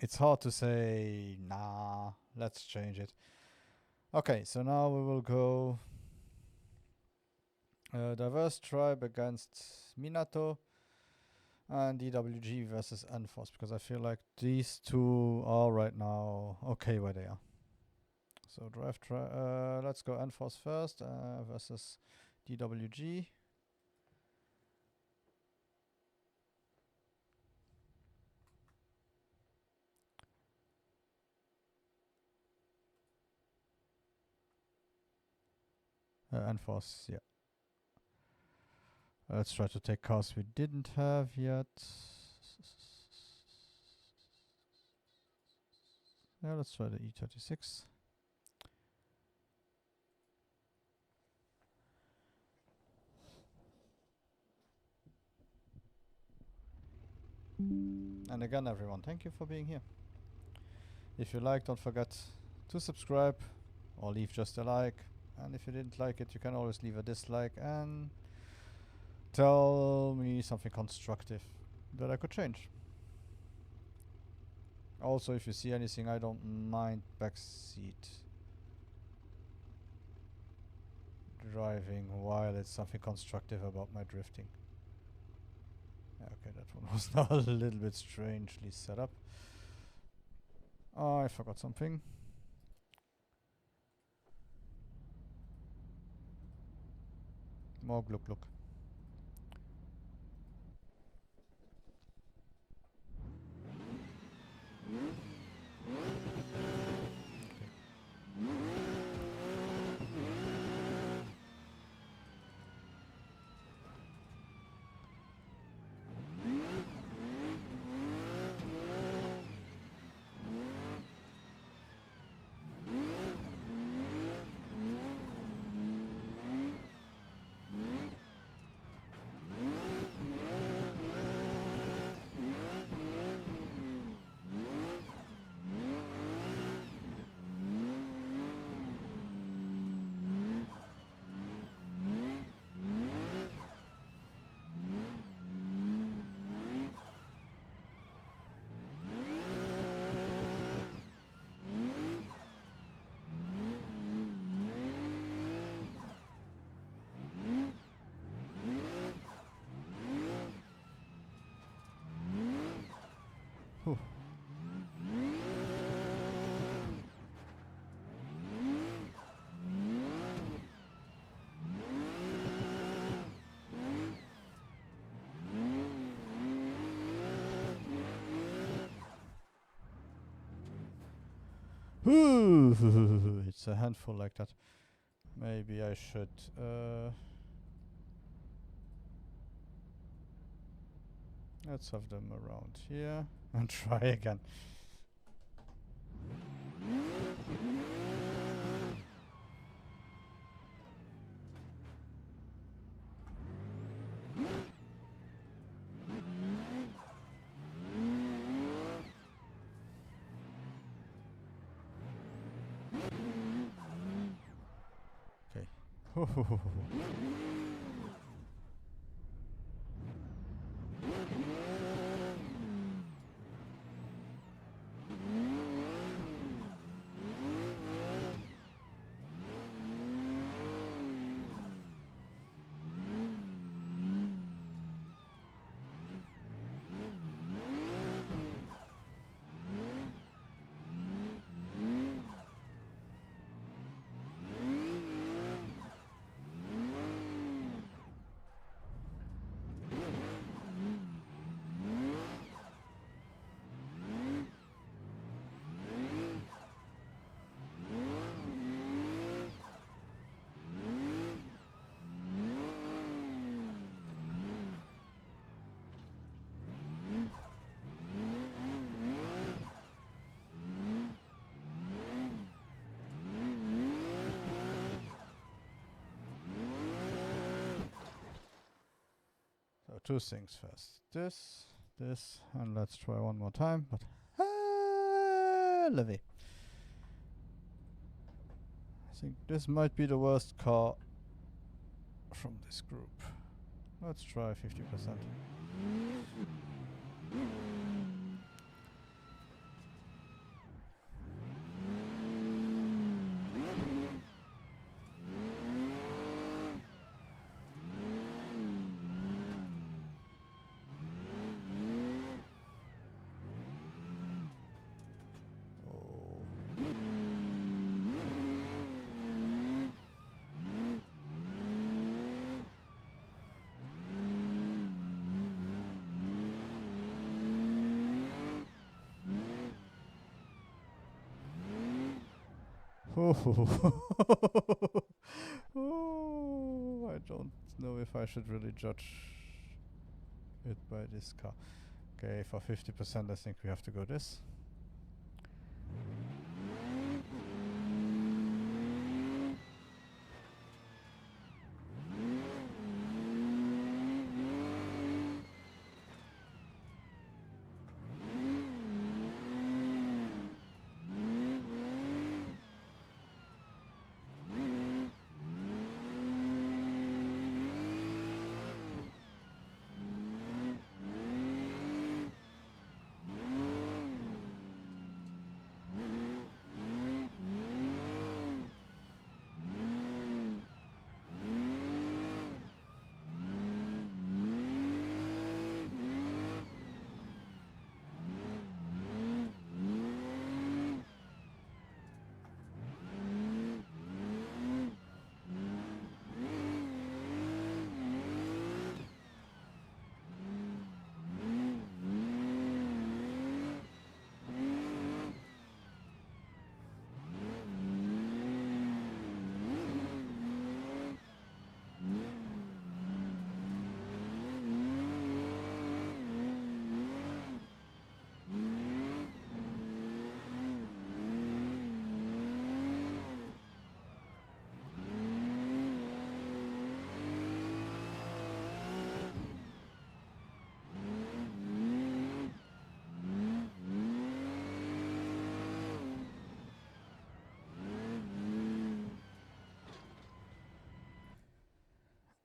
it's hard to say, nah, let's change it. Okay, so now we will go diverse tribe against Minato and DWG versus Enforce, because I feel like these two are right now okay where they are. So let's go Enforce first versus DWG. Enforce, yeah. Let's try to take cars we didn't have yet. Yeah, let's try the E36. And again, everyone, thank you for being here. If you like, don't forget to subscribe or leave just a like. And if you didn't like it, you can always leave a dislike and tell me something constructive that I could change. Also, if you see anything, I don't mind backseat driving while it's something constructive about my drifting. Okay, that one was now a little bit strangely set up. Oh, I forgot something. More gluck gluck. Whew. It's a handful like that. Maybe I should let's have them around here and try again. Okay. So two things first. This, and let's try one more time. But Levy. I think this might be the worst car from this group. Let's try 50%. Oh, I don't know if I should really judge it by this car. Okay, for 50% I think we have to go this.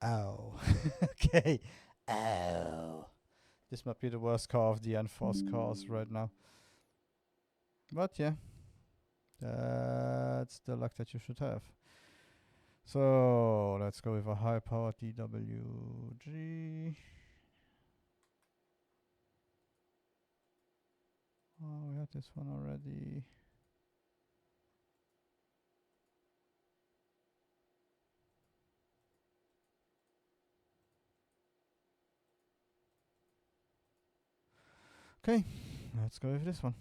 Ow. Okay. Ow. This might be the worst car of the enforced cars right now. But yeah, that's the luck that you should have. So let's go with a high powered DWG. Oh, we had this one already. Okay, let's go with this one.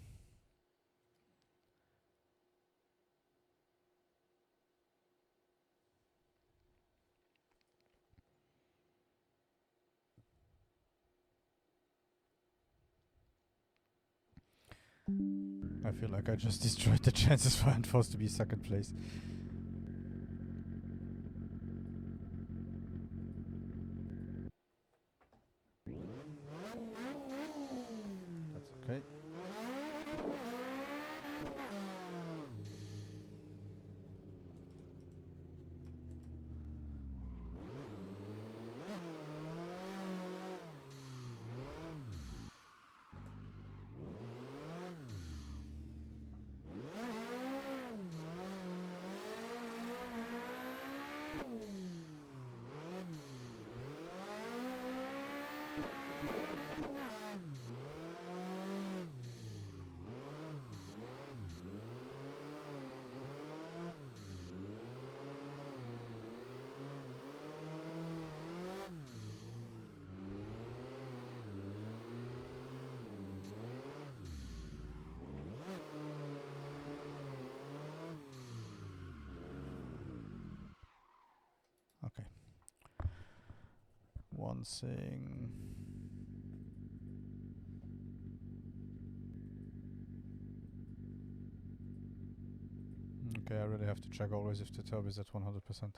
I feel like I just destroyed the chances for Enforce to be second place. That's okay. Okay. One thing. Okay, I really have to check always if the turbo is at 100%.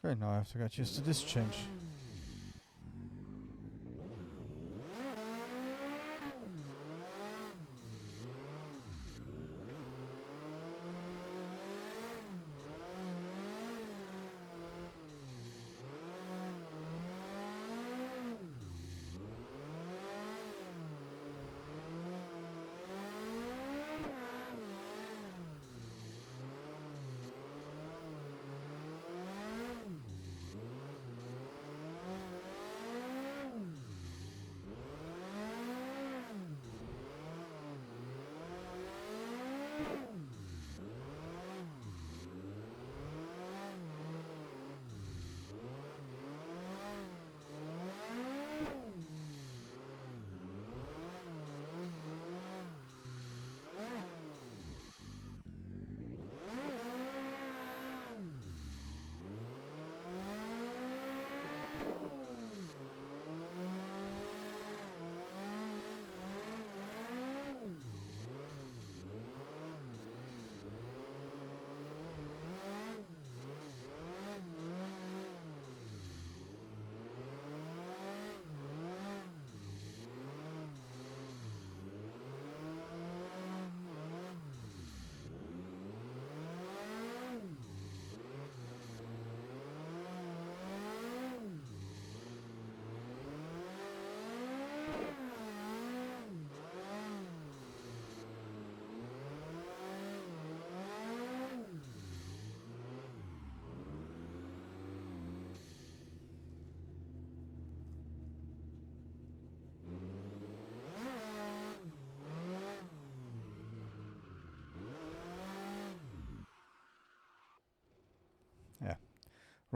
Okay, now I have to get used to this change.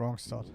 Wrong start.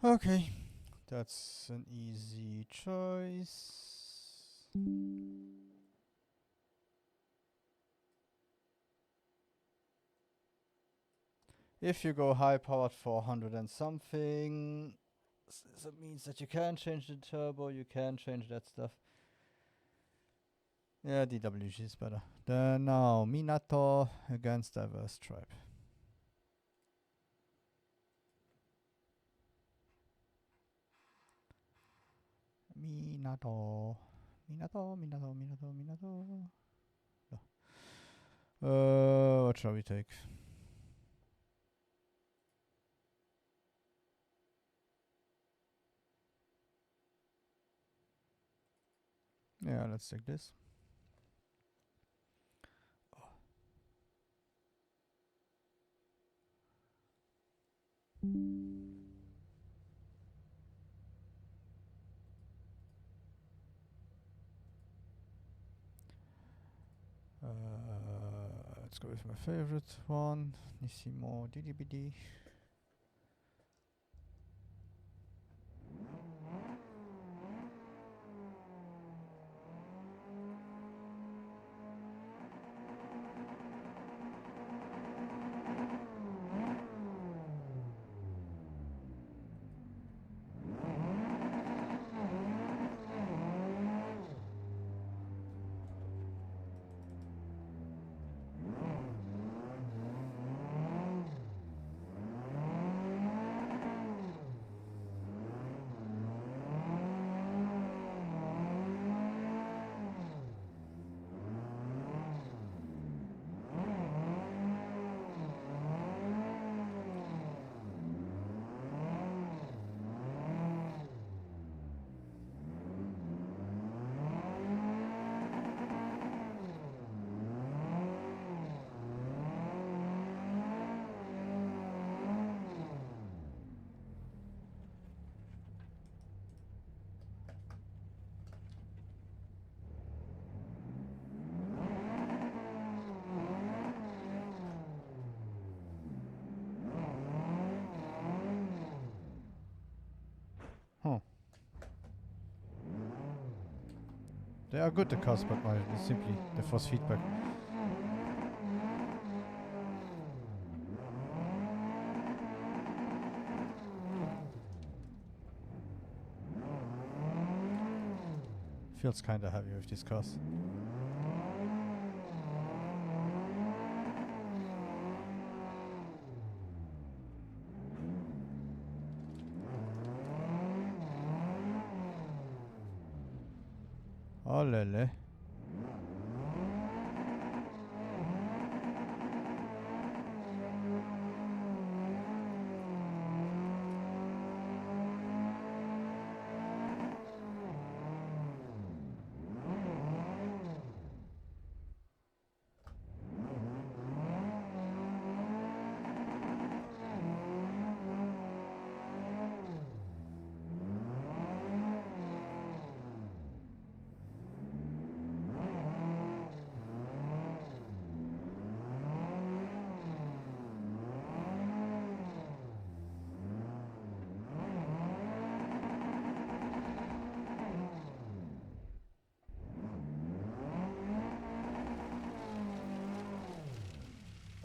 Okay, that's an easy choice. If you go high powered 400 and something, that means that you can change the turbo, you can change that stuff. Yeah, DWG is better. Then now, Minato against Diverse Tribe. Minato. No. What shall we take? Yeah, let's take this. Let's go with my favorite one, Nissimo DDBD. Huh. They are good, the cars, but simply the force feedback. Feels kinda heavy with these cars. Oh lele.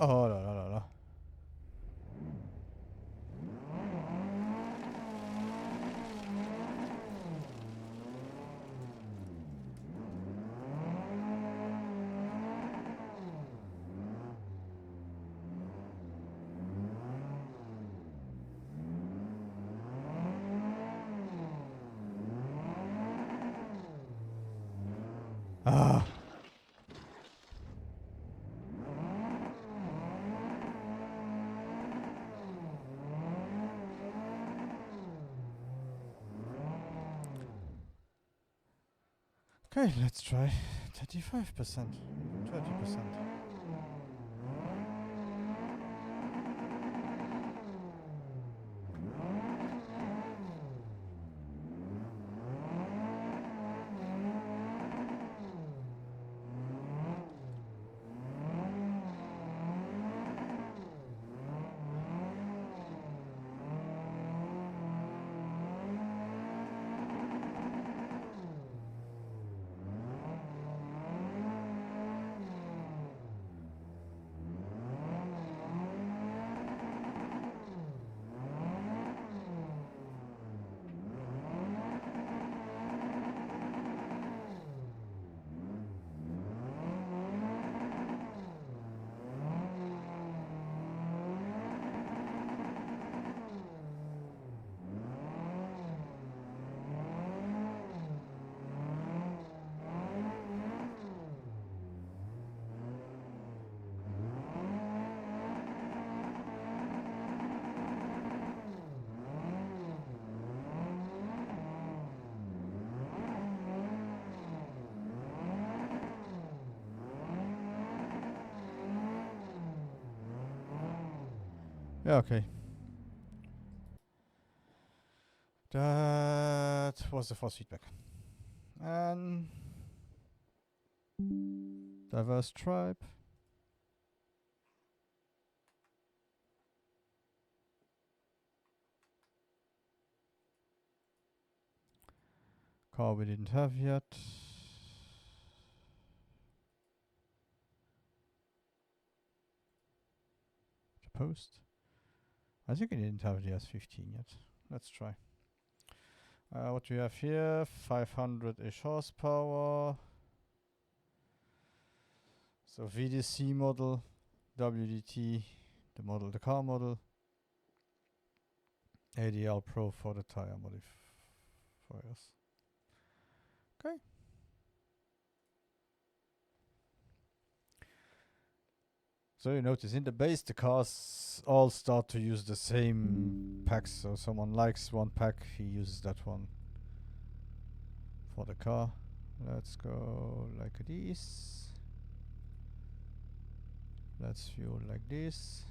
Oh, la la la la. Ah. Okay, let's try 35%, 20%. Yeah, okay. That was the force feedback. And diverse tribe. Car we didn't have yet. The post. I think I didn't have the S15 yet. Let's try. What do we have here? 500-ish horsepower. So VDC model, WDT, the car model. ADL Pro for the tire modifiers. Okay. So you notice in the base the cars all start to use the same packs. So someone likes one pack, he uses that one for the car. Let's go like this. Let's fuel like this.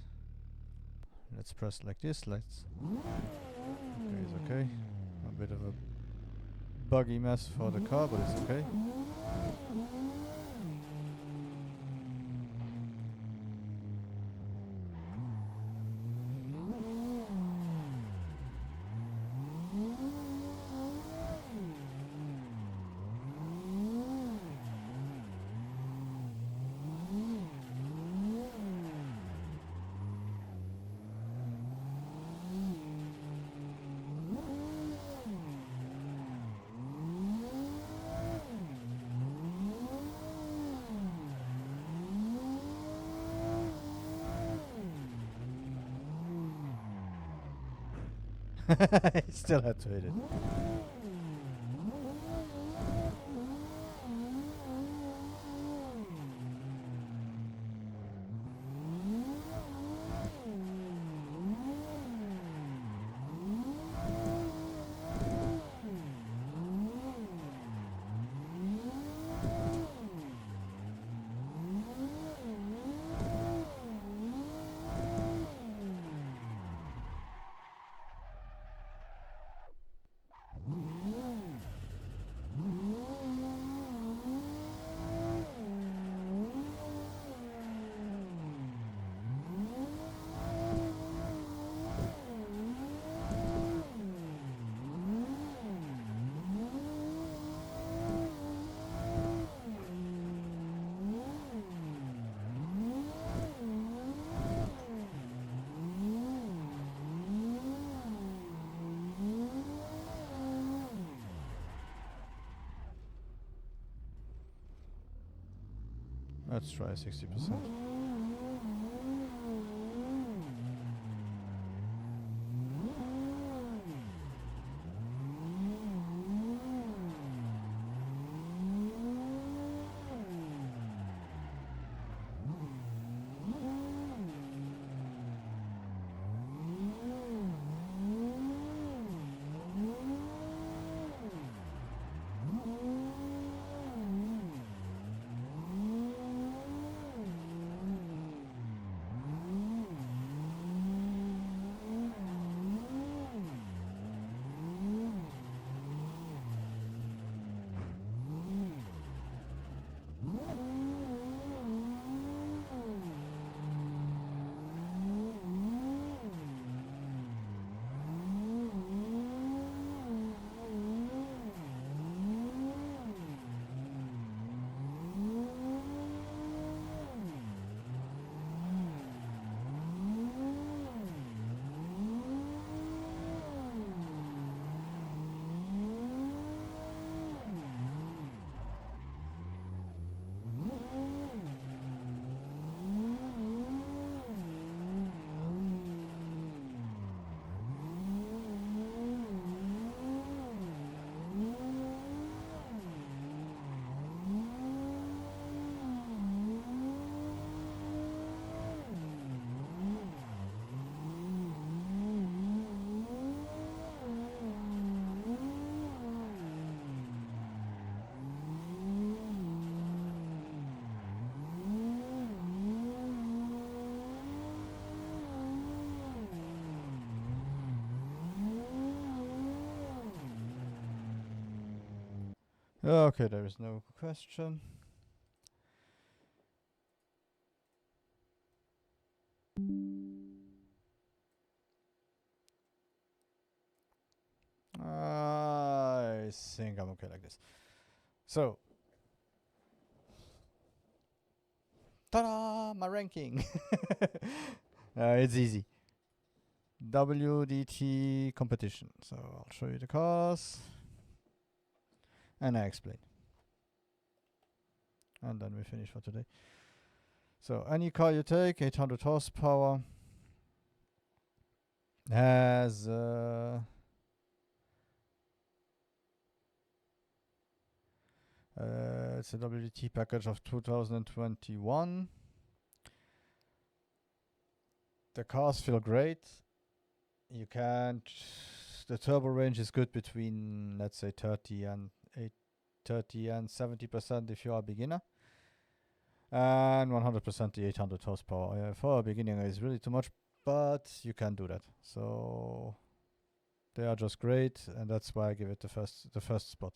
Let's press like this. Let's. Okay, it's okay. A bit of a buggy mess for the car, but it's okay. I still had to hit it. Let's try 60%. Okay, there is no question. I think I'm okay like this. So, ta-da! My ranking. It's easy. WDT competition. So I'll show you the cars, and I explain, and then we finish for today. So any car you take, 800 horsepower, has it's a WDT package of 2021. The cars feel great. You can't. The turbo range is good between, let's say, 30 and 70% if you are a beginner, and 100% the 800 horsepower. For a beginner is really too much, but you can do that. So they are just great, and that's why I give it the first spot.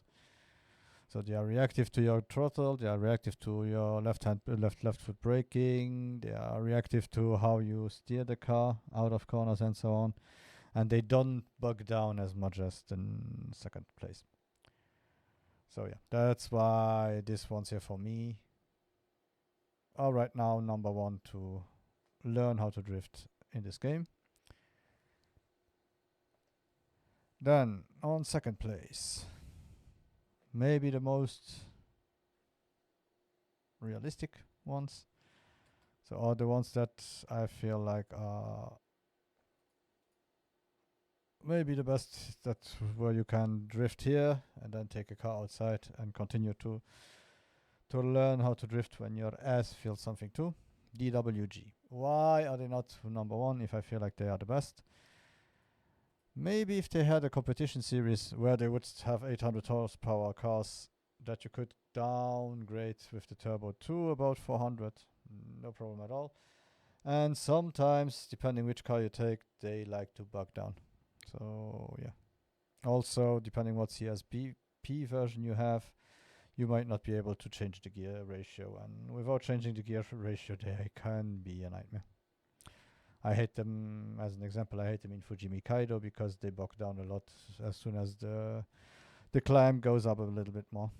So they are reactive to your throttle, they are reactive to your left foot braking, they are reactive to how you steer the car out of corners and so on, and they don't bug down as much as the second place. So yeah, that's why this one's here for me. Right now, number one to learn how to drift in this game. Then on second place, maybe the most realistic ones. So are the ones that I feel like are maybe the best, that's where you can drift here and then take a car outside and continue to learn how to drift when your ass feels something too. DWG. Why are they not number one if I feel like they are the best? Maybe if they had a competition series where they would have 800 horsepower cars that you could downgrade with the turbo to about 400, no problem at all. And sometimes, depending which car you take, they like to bug down. So yeah. Also, depending what CSP version you have, you might not be able to change the gear ratio, and without changing the gear ratio, they can be a nightmare. I hate them, as an example, I hate them in Fujimi Kaido because they bog down a lot as soon as the climb goes up a little bit more.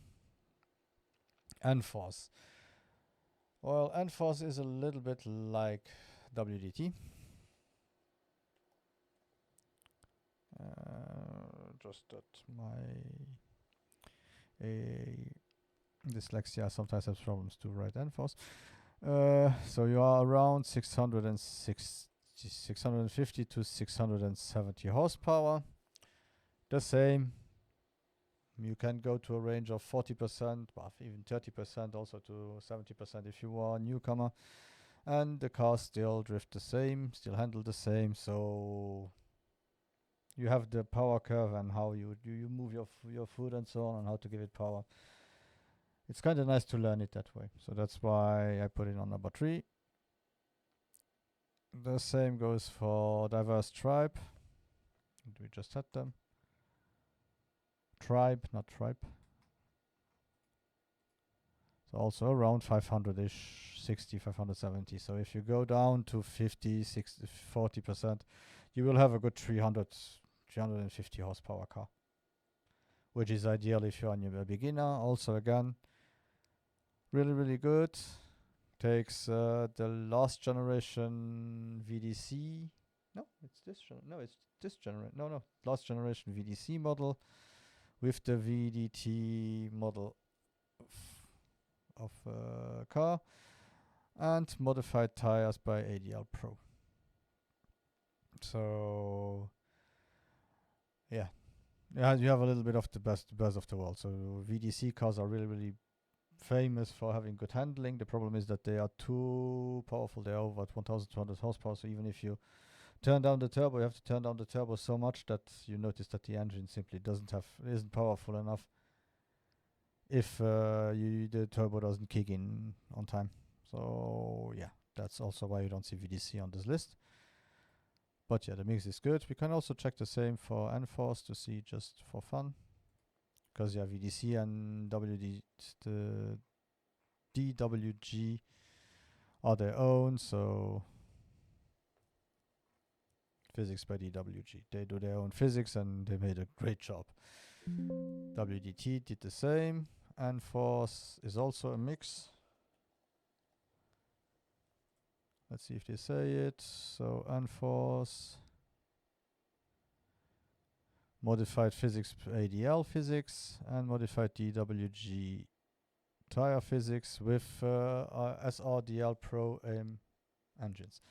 Enforce. Well, Enforce is a little bit like WDT. Just that my Dyslexia sometimes has problems to write N-force. So you are around 650 to 670 horsepower. The same. You can go to a range of 40%, but even 30%, also to 70% if you are a newcomer. And the cars still drift the same, still handle the same. So you have the power curve and how you move your foot and so on, and how to give it power. It's kind of nice to learn it that way. So that's why I put it on number 3. The same goes for diverse tribe. We just had them. Tribe, not tribe. So also around 500-ish, 60, 570. So if you go down to 50, 60, 40%, you will have a good 350 horsepower car, which is ideal if you're a beginner. Also, again, really good. Takes the last generation VDC. No, it's this generation. No, last generation VDC model with the VDT model of car, and modified tires by ADL Pro. So yeah, you have a little bit of the best of the world. So VDC cars are really famous for having good handling. The problem is that they are too powerful. They are over 1,200 horsepower. So even if you turn down the turbo, you have to turn down the turbo so much that you notice that the engine simply isn't powerful enough if the turbo doesn't kick in on time. So yeah, that's also why you don't see VDC on this list. But yeah, the mix is good. We can also check the same for N-force to see, just for fun, because yeah, VDC and the DWG are their own. So physics by DWG, they do their own physics and they made a great job. WDT did the same. N-force is also a mix. Let's see if they say it. So N-force, modified physics ADL physics, and modified DWG tire physics with SRDL Pro engines.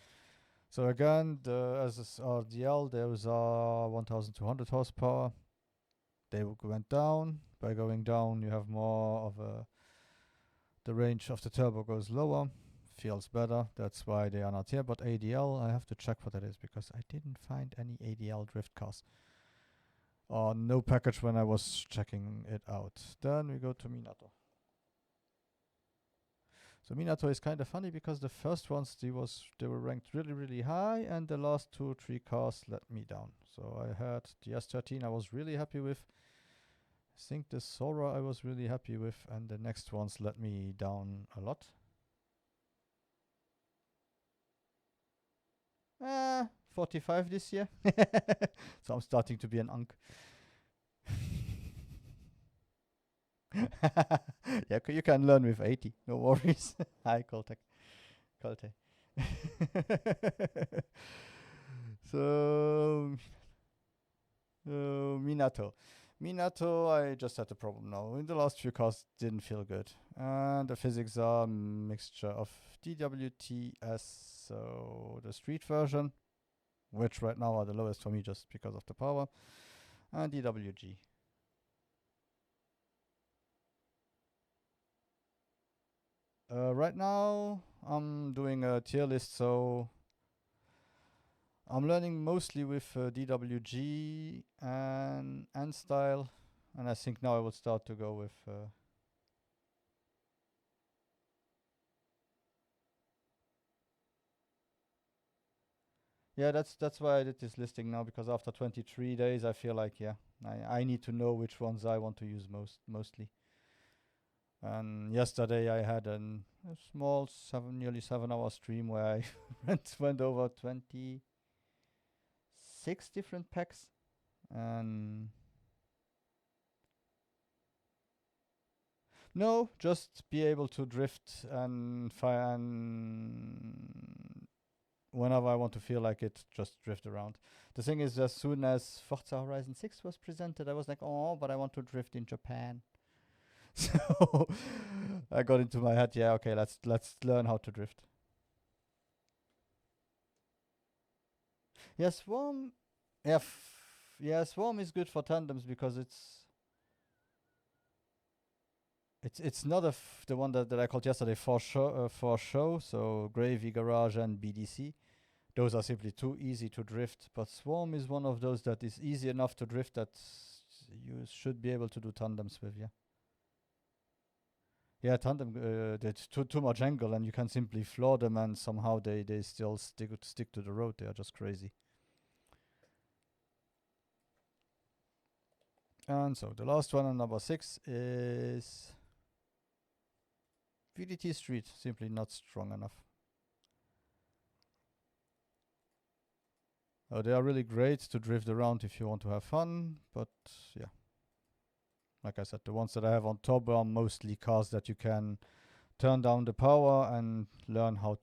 So again, the SRDL, those are 1,200 horsepower. They went down. By going down, you have more of the range of the turbo goes lower, feels better. That's why they are not here. But ADL, I have to check what that is, because I didn't find any ADL drift cars. No package when I was checking it out. Then we go to Minato. So Minato is kind of funny, because the first ones they were ranked really high, and the last 2 or 3 cars let me down. So I had the S13 I was really happy with. I think the Sora I was really happy with, and the next ones let me down a lot. 45 this year. So I'm starting to be an unk. Yeah, you can learn with 80, no worries. Hi, Coltec. So, Minato. I just had a problem now. In the last few cars, didn't feel good. And the physics are a mixture of DWTS, so the street version, which right now are the lowest for me just because of the power, and DWG. Right now, I'm doing a tier list, so I'm learning mostly with DWG and N-style, and I think now I will start to go with yeah, that's why I did this listing now, because after 23 days I feel like, yeah, I need to know which ones I want to use mostly. And yesterday I had a small nearly 7-hour stream where I went over 26 different packs, and no, just be able to drift and fire, and whenever I want to feel like it, just drift around. The thing is, as soon as Forza Horizon 6 was presented, I was like, oh, but I want to drift in Japan. So I got into my head, yeah, okay, let's learn how to drift. Yeah, Swarm. Yeah, yeah, Swarm is good for tandems because it's not the one that I called yesterday for show. So Gravy, Garage, and BDC. Those are simply too easy to drift. But Swarm is one of those that is easy enough to drift that you should be able to do tandems with. Yeah. Yeah, tandem. There's too much angle, and you can simply floor them, and somehow they still stick to the road. They are just crazy. And so the last one on number 6 is VDT Street, simply not strong enough. They are really great to drift around if you want to have fun, but yeah. Like I said, the ones that I have on top are mostly cars that you can turn down the power and learn how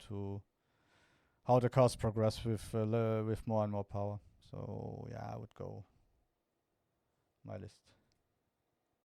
the cars progress with more and more power. So yeah, I would go my list.